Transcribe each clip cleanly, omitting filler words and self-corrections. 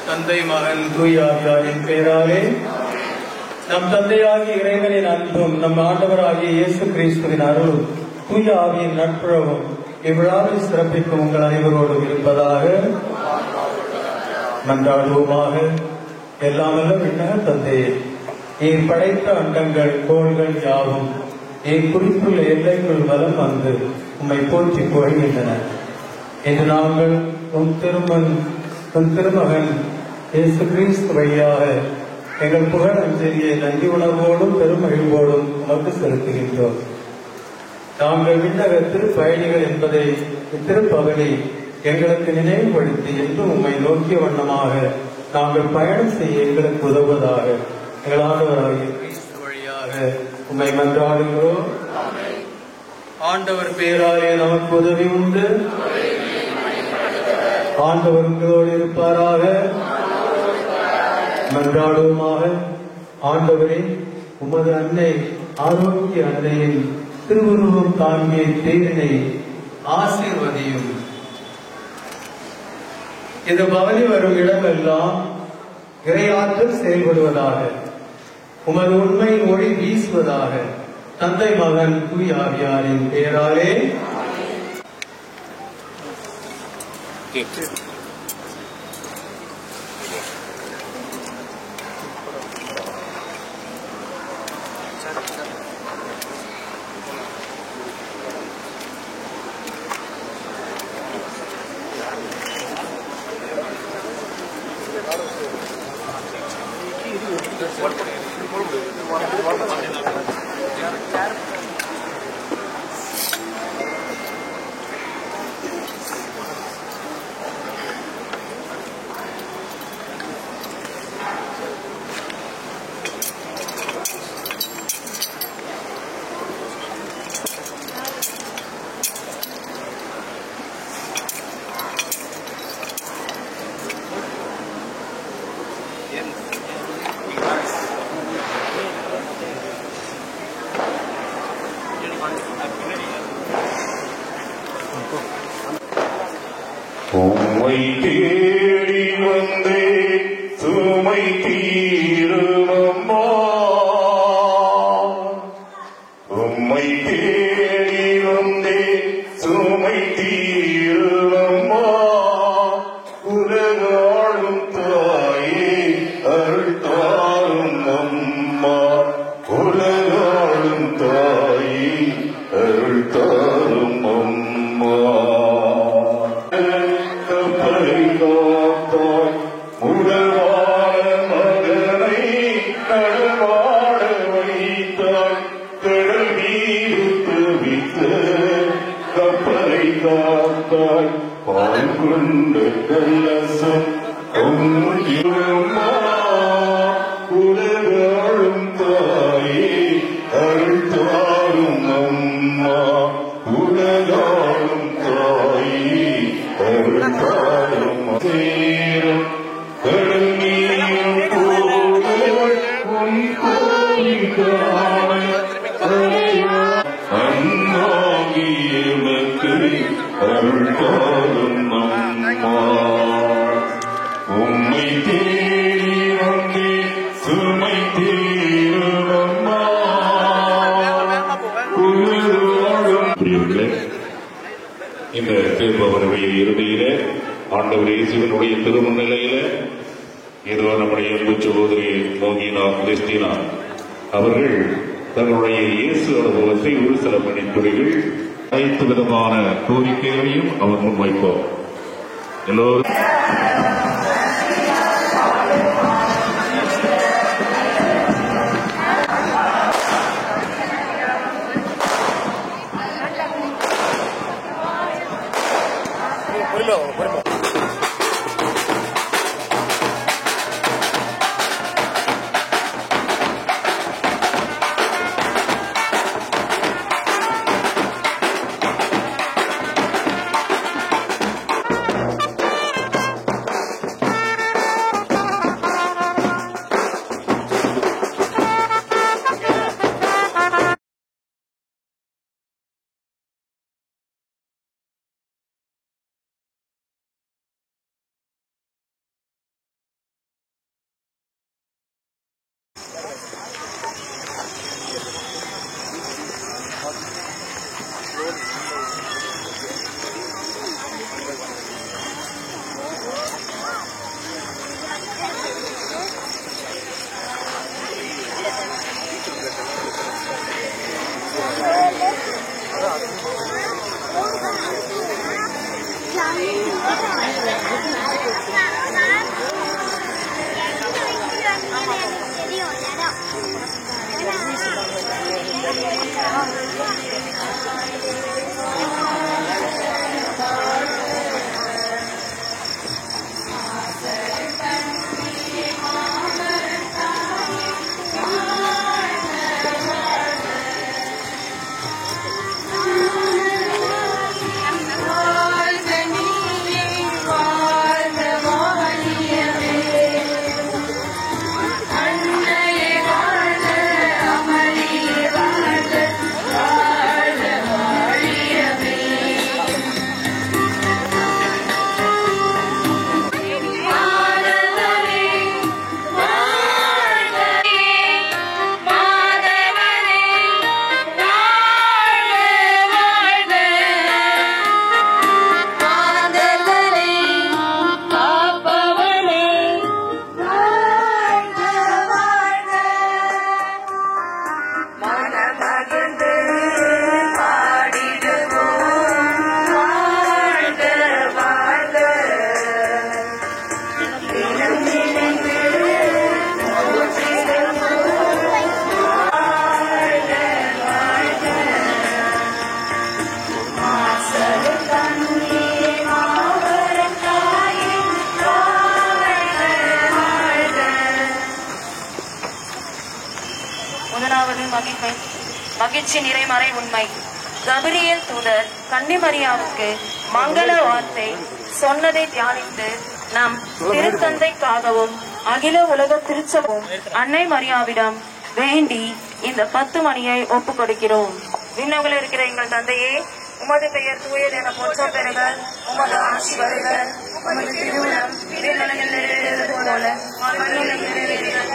தந்தை மகன் தூய ஆவியாரின் பெயராலே நம் தந்தையாகிய இறைவனின் அன்பும் நம் ஆண்டவராகிய இயேசு கிறிஸ்துவின் அருளும் தூய ஆவியின் நட்புறவும் இவ்விழாவில் சிறப்பிக்கும் உங்கள் அனைவரோடும் இருப்பதாக மன்றாடுவோமாக. எல்லாமல்ல விண்ணக தந்தையே, நீர் படைத்த அண்டங்கள் கோள்கள் யாவும் நீர் குறித்துள்ள எல்லைக்குள் வலம் வந்து உம்மை போற்றி புகழ்கின்றன. இன்று நாங்கள் உன் திருமகன் இயேசு கிறிஸ்து வழியாக எங்கள் புகழ் அஞ்சலியை நன்றி உணர்வோடும் பெருமகிழ்வோடும் உமக்கு செலுத்துகின்றோம். நாங்கள் விண்ணக திருப்பயணிகள் என்பதை இத்திருப்பகலை எங்களுக்கு நினைவுபடுத்தி என்றும் உம்மை நோக்கிய வண்ணமாக நாங்கள் பயணம் செய்ய எங்களுக்கு உதவுவதாக எங்கள் ஆண்டவராகிய கிறிஸ்து வழியாக உம்மை மன்றாடுகிறோம். ஆண்டவர் பேராலே நமக்கு உதவி உண்டு. ஆண்டவர் உங்களோடு இருப்பாராக. மன்றாடுவோமாக. ஆண்டவரே, உமது அன்னை ஆரோக்கிய அன்னையின் திருவுருவம் தாங்கிய தேரினை ஆசீர்வதியும். இந்த பவனி வரும் இடமெல்லாம் இறையாற்றல் செயல்படுவதாக, உமது உண்மை ஒளி வீசுவதாக. தந்தை மகன் தூய ஆவியாரின் பெயராலே. உம்மை தேடி வந்தே சுமை தீருமம்மா, உம்மை தேடி வந்தே சுமை தீருமம்மா. உலகாளும் தாயே அருள் தாரும் அம்மா, உலகாளும் தாயே அருள் தாரும் அம்மா. உடல்வாழ மகனை நடமாட வைத்தாள், கடல் மீது தவித்த கப்பலை காத்தாள், பால் கொண்ட கலசம் அம்மா. உலகாளும் தாயே அருள் தாரும் அம்மா, உலகாளும் தாயே அருள் தாரும். சேரும் கடல் நீரும் போதவள் உன் கோயில் காண அண்ணாகியவருக்கு அருள் தாரும் அம்மா. உம்மை தேடி வந்தே சுமை தீரும் அம்மா. இந்த திருப்பவனுடைய இறுதியிலே ஆண்டவர் இயேசுவினுடைய திருமுன்னிலையில ஏதோ நம்முடைய அன்பு சகோதரி மோகினா கிறிஸ்டினா அவர்கள் தங்களுடைய இயேசு அனுபவத்தை ஒரு சில மணித்துறைகள் அனைத்து விதமான கோரிக்கைகளையும் அவர் முன்வைப்போம். எல்லோரும் மகிழ்ச்சி நிறைமறை உண்மை. கபிரியேல் தூதர் கன்னிமரியாவுக்கு மங்கள வார்த்தை சொன்னதை தியானித்து நம் திருத்தந்தைக்காகவும் அகில உலக திருச்சபையும் அன்னை மரியாவிடம் வேண்டி இந்த 10 மணியை ஒப்புக் கொடுக்கிறோம். விண்ணகத்தில் இருக்கிற எங்கள் தந்தையே, உமது பெயர் தூயது என போற்ற பெறுக. உமது ஆட்சி வருக. உமது திருமணம் விண்ணுலகில் நிறைவேறுவது போல மண்ணுலகில் நிறைவேறுக.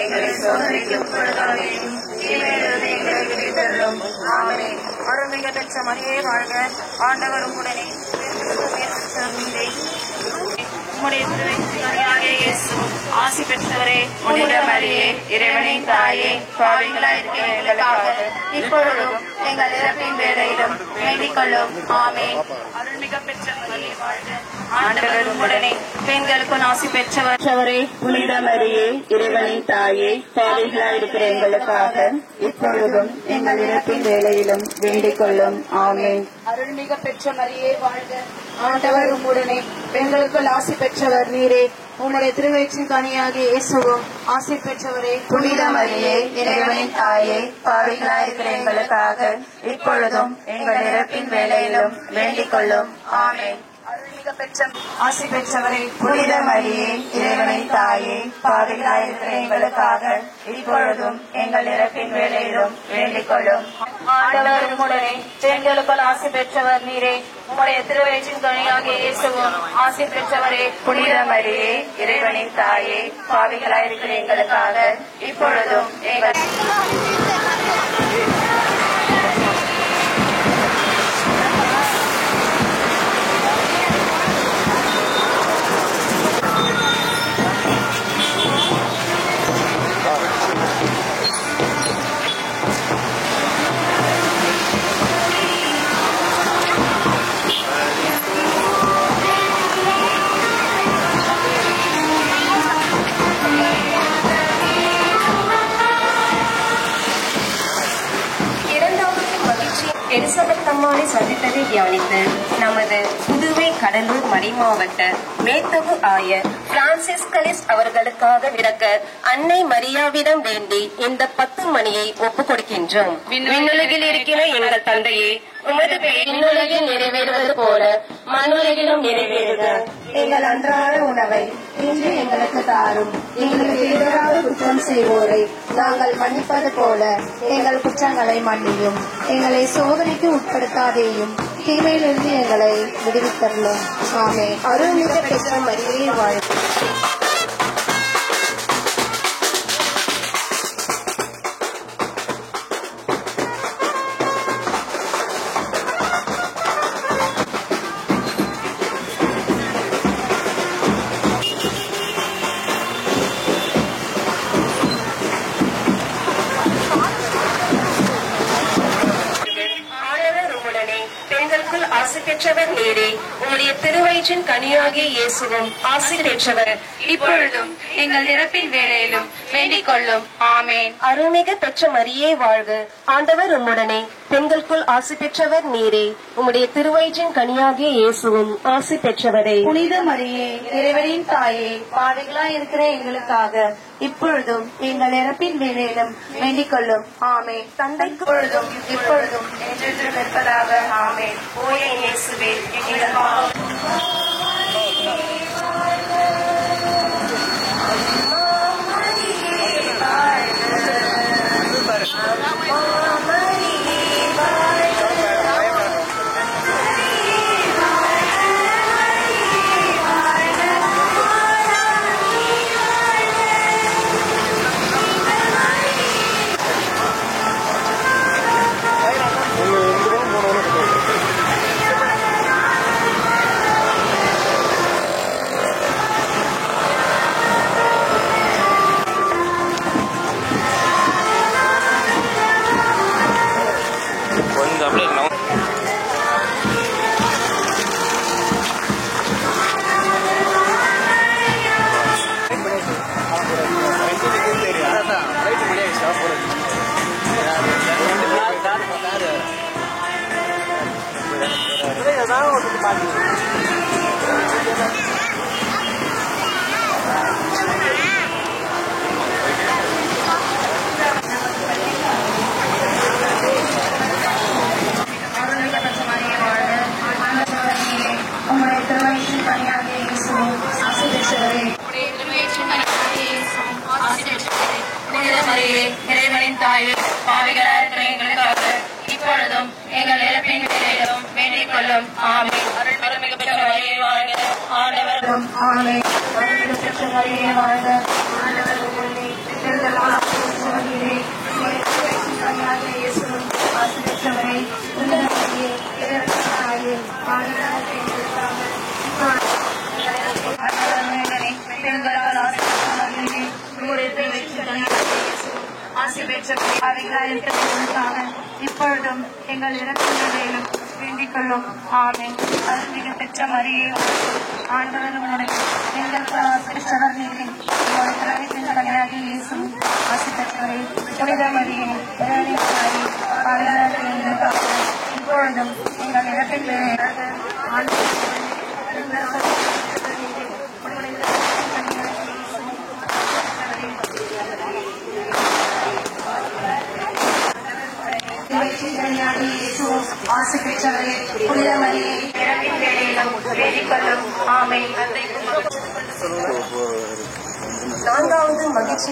எங்களை சோதனைக்கு உட்படுத்தாதேயும் தீமையிலிருந்து எங்களை விடுவித்தருளும். ஆமென். அருள்மிக பெற்ற மரியே வாழ்க. ஆண்டவர் உம்முடனே உம்முடைய திருவயிற்றின் இயேசு ஆசி பெற்றவரே, புனித மரியே, இறைவனின் தாயே, பாவிகளாயிருக்கிற எங்களுக்காக இப்பொழுதும் எங்கள் இறப்பின் வேளையிலும் வேண்டிக் கொள்ளும். ஆமென். அருள்மிக பெற்ற மரியே வாழ்க. ஆண்டவர் உம்முடனே பெண்களுக்குள் ஆசி பெற்றவரே, புனித மரியே, இறைவனின் தாயே, பாவிகளாயிருக்கிற எங்களுக்காக இப்பொழுதும் எங்கள் இறப்பின் வேளையிலும் வேண்டிக் கொள்ளும். ஆமென். அருள்மிக பெற்ற மரியே வாழ்க. ஆண்டவர் உம்முடனே பெண்களுக்குள் ஆசி பெற்றவர் நீரே. உம்முடைய திருவயிற்றின் கனியாகிய இயேசுவும் ஆசி பெற்றவரே. புனித மரியே, இறைவனின் தாயே, பாவிகளாயிருக்கிற எங்களுக்காக இப்பொழுதும் எங்கள் இறப்பின் வேளையிலும் வேண்டிக் கொள்ளும். ஆமென். அருள்மிக பெற்ற ஆசி பெற்றவரே, புனித மரியே, இறைவனின் தாயே, பாவிகளாயிருக்கிற எங்களுக்காக இப்பொழுதும் எங்கள் இறப்பின் வேளையிலும் வேண்டிக் கொள்ளும். ஆண்டவர் உம்முடனே பெண்களுக்குள் ஆசி பெற்றவர் நீரே. உம்முடைய திருவயிற்றின் கனியாகிய இயேசுவும் ஆசி பெற்றவரே. புனித மரியே, இறைவனின் தாயே, பாவிகளாயிருக்கிற எங்களுக்காக இப்பொழுதும் எங்கள் எலிசபெத் அம்மாளை சந்தித்ததை தியானித்து நமது புதுவை கடலூர் மறைமாவட்ட மேத்தகு ஆயர் பிரான்சிஸ்கலிஸ் அவர்களுக்காக விளக்க அன்னை மரியாவிடம் வேண்டி இந்த 10 மணியை ஒப்புக் கொடுக்கின்றோம். விண்ணுலகில் இருக்கிற எங்கள் தந்தையே, உமது பெயர் விண்ணுலகில் நிறைவேறுவது போல மண்ணுலகிலும் நிறைவேறுக. எங்கள் அன்றாட உணவை இன்று எங்களுக்கு தாரும். எங்களுக்கு எதிராக குற்றம் செய்வோரை நாங்கள் மன்னிப்பது போல எங்கள் குற்றங்களை மன்னியும். எங்களை சோதனைக்கு உட்படுத்தாதேயும் தீமையிலிருந்து எங்களை விடுவித்தருளும். ஆமென். அருள்மிக பெற்ற மரியே வாழ்க. ஆசி பெற்றவர் நீரே. உம்முடைய திருவயிற்றின் கனியாகிய இயேசுவும் ஆசி பெற்றவர். இப்பொழுதும் எங்கள் இறப்பின் வேளையிலும் வேண்டிக் கொள்ளும். ஆமென். அருள்மிக பெற்ற மரியே வாழ்க. ஆண்டவர் உம்முடனே பெண்களுக்குள் ஆசி பெற்றவர் நீரே. உம்முடைய திருவயிற்றின் கனியாகிய இயேசுவும் ஆசி பெற்றவரே. புனித மரியே, இறைவனின் தாயே, பாவிகளாய் இருக்கிற எங்களுக்காக இப்பொழுதும் எங்கள் இறப்பின் வேளையிலும் வேண்டிக் கொள்ளும். ஆமென். தந்தைக்கு பொழுதும் இப்பொழுதும் என்றென்றும் இருப்பதாக. ஆமென். ஓயே இயேசுவே, எங்கள் பாவம் பெற்றவரே இறைவனின் தாயே பாவிகளாக இருக்கிற எங்களுக்காக இப்பொழுதும் எங்கள் இறப்பின் வேளையிலும் வேண்டிக் கொள்ளும். ஆமென். அருள்மிகு பெற்ற மரியே வாழ்க. ஆண்டவர் ஆமென். அருள்மிகு பெற்ற மரியே வாழ்க. ஆண்டவர் உம்முடனே பெண்கள் ஆசீர்வதிக்கப்பட்டவரே. இயேசுவும் ஆசி பெற்றவரே. புனித மரியே இறைவனின் தாயே பாவிகளாக இருக்கிற எங்களுக்காக ஆசி பெற்ற இப்பொழுதும் எங்கள் இறப்பிலும் வேண்டிக் கொள்ளும். ஆமென். அருள்மிகு பெற்ற மரியே ஆண்டவர் உம்முடனே எங்களுக்கு ஆசி பெற்றவர் நீரே. உம்முடைய பிறவியின் கனியாகிய இயேசுவும் ஆசி பெற்றவரே. புனித மரியே இறைவனின் தாயே பாவிகளாக இருக்கிற எங்களுக்காக இப்பொழுதும் எங்கள் இறப்பின் ஆசி பெற்றவரே. புனித மரியே இறப்பின் வேளையிலும் வேண்டிக் கொள்ளும். ஆமென். நான்காவது மகிழ்ச்சி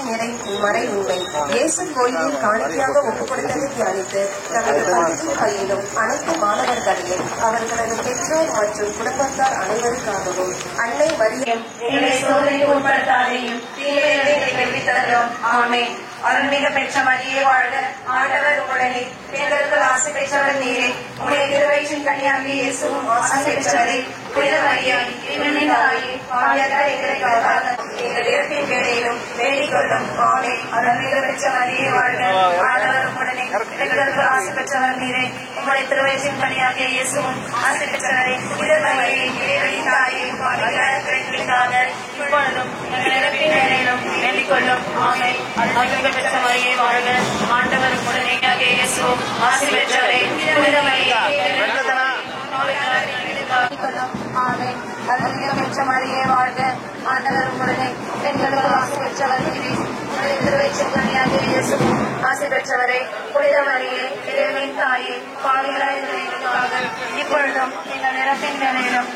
மறை உண்மை. இயேசு கோயிலில் காணிக்கையாக ஒப்புக் கொடுத்ததை தியானித்து தனது பள்ளியின் கையிலும் அனைத்து மாணவர்களையும் அவர்களது பெற்றோர் மற்றும் குடும்பத்தார் அனைவருக்காகவும் அன்னை மரியம் எங்களை சோதனைக்கு உட்படுத்தாதையும் தீமையை வெல்வித்தரும். ஆமென். அருள்மிகு பெற்ற மரியே வாழ்க. ஆண்டவர் உம்முடனே பெண்களுக்கு ஆசி பெற்றவர் நீரே. உம்முடைய திருவயிற்றின் கனியாகிய இயேசுவும் ஆசி பெற்றவரே. புனித மரியே இறைவனின் தாயே பாவிகளாக எங்களுக்காக எங்கள் இறப்பின் வேளையிலும் வேண்டிக் கொள்ளும். ஆமென். அருள்மிகு பெற்ற மரியே வாழ்க. ஆண்டவர் உம்முடனே பெண்களுக்கு ஆசி பெற்றவர் நீரே. உம்முடைய திருவயிற்றின் கனியாகிய இயேசுவும் ஆசி பெற்றவரே. புனித மரியே இறைவனின் தாயே பாவிகளாக எங்களுக்காக இப்பொழுதும் எங்கள் இறப்பின் வேளையிலும் வேண்டிக் கொள்ளும். ஆமென். அருள்மிகு பெற்ற மரியே வாழ்க. ஆண்டவர் உம்முடனே இயேசுவும் ஆசி பெற்றவரே. புனித மரியே ஆமென். அருள்மிகு பெற்ற மரியே வாழ்க. ஆண்டவர் உம்முடனே பெண்களுக்கு ஆசி பெற்றவர் நீரே. உம்முடைய திருவயிற்றின் கனியாகிய இயேசுவும் ஆசி பெற்றவரே. புனித மரியே இறைவனின் தாயே பாவிகளாக இருக்கிற எங்களுக்காக இப்பொழுதும் எங்கள் இறப்பின் வேளையிலும்